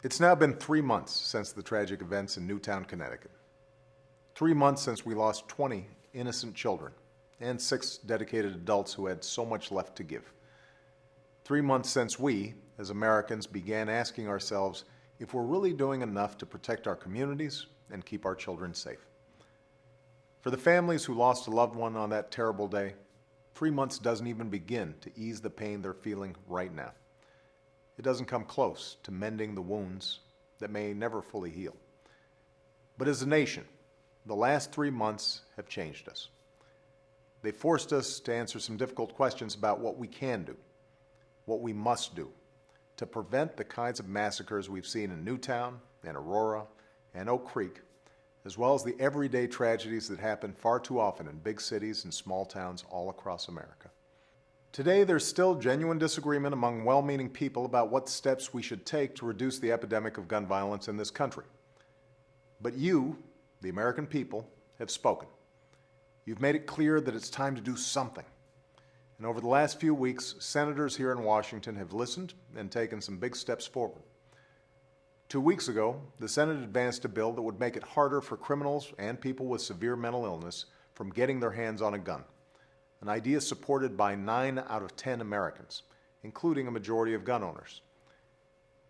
It's now been 3 months since the tragic events in Newtown, Connecticut. 3 months since we lost 20 innocent children and 6 dedicated adults who had so much left to give. 3 months since we, as Americans, began asking ourselves if we're really doing enough to protect our communities and keep our children safe. For the families who lost a loved one on that terrible day, 3 months doesn't even begin to ease the pain they're feeling right now. It doesn't come close to mending the wounds that may never fully heal. But as a nation, the last 3 months have changed us. They forced us to answer some difficult questions about what we can do, what we must do, to prevent the kinds of massacres we've seen in Newtown and Aurora and Oak Creek, as well as the everyday tragedies that happen far too often in big cities and small towns all across America. Today, there's still genuine disagreement among well-meaning people about what steps we should take to reduce the epidemic of gun violence in this country. But you, the American people, have spoken. You've made it clear that it's time to do something. And over the last few weeks, senators here in Washington have listened and taken some big steps forward. 2 weeks ago, the Senate advanced a bill that would make it harder for criminals and people with severe mental illness from getting their hands on a gun, an idea supported by 9 out of 10 Americans, including a majority of gun owners.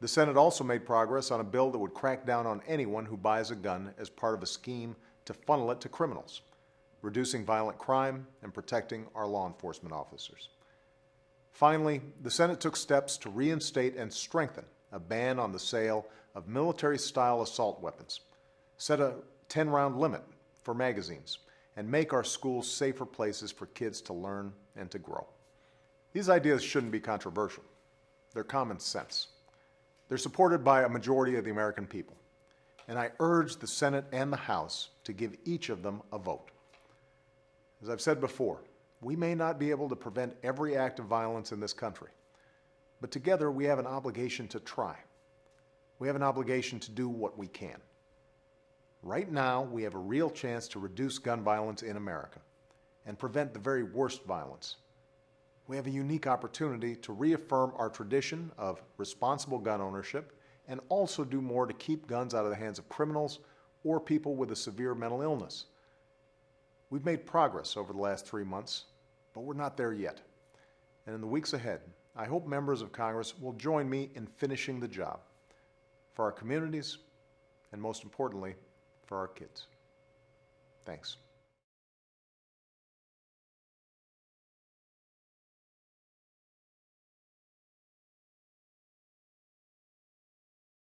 The Senate also made progress on a bill that would crack down on anyone who buys a gun as part of a scheme to funnel it to criminals, reducing violent crime and protecting our law enforcement officers. Finally, the Senate took steps to reinstate and strengthen a ban on the sale of military-style assault weapons, set a 10-round limit for magazines, and make our schools safer places for kids to learn and to grow. These ideas shouldn't be controversial. They're common sense. They're supported by a majority of the American people, and I urge the Senate and the House to give each of them a vote. As I've said before, we may not be able to prevent every act of violence in this country, but together we have an obligation to try. We have an obligation to do what we can. Right now, we have a real chance to reduce gun violence in America and prevent the very worst violence. We have a unique opportunity to reaffirm our tradition of responsible gun ownership and also do more to keep guns out of the hands of criminals or people with a severe mental illness. We've made progress over the last 3 months, but we're not there yet. And in the weeks ahead, I hope members of Congress will join me in finishing the job for our communities and, most importantly, for our kids. Thanks.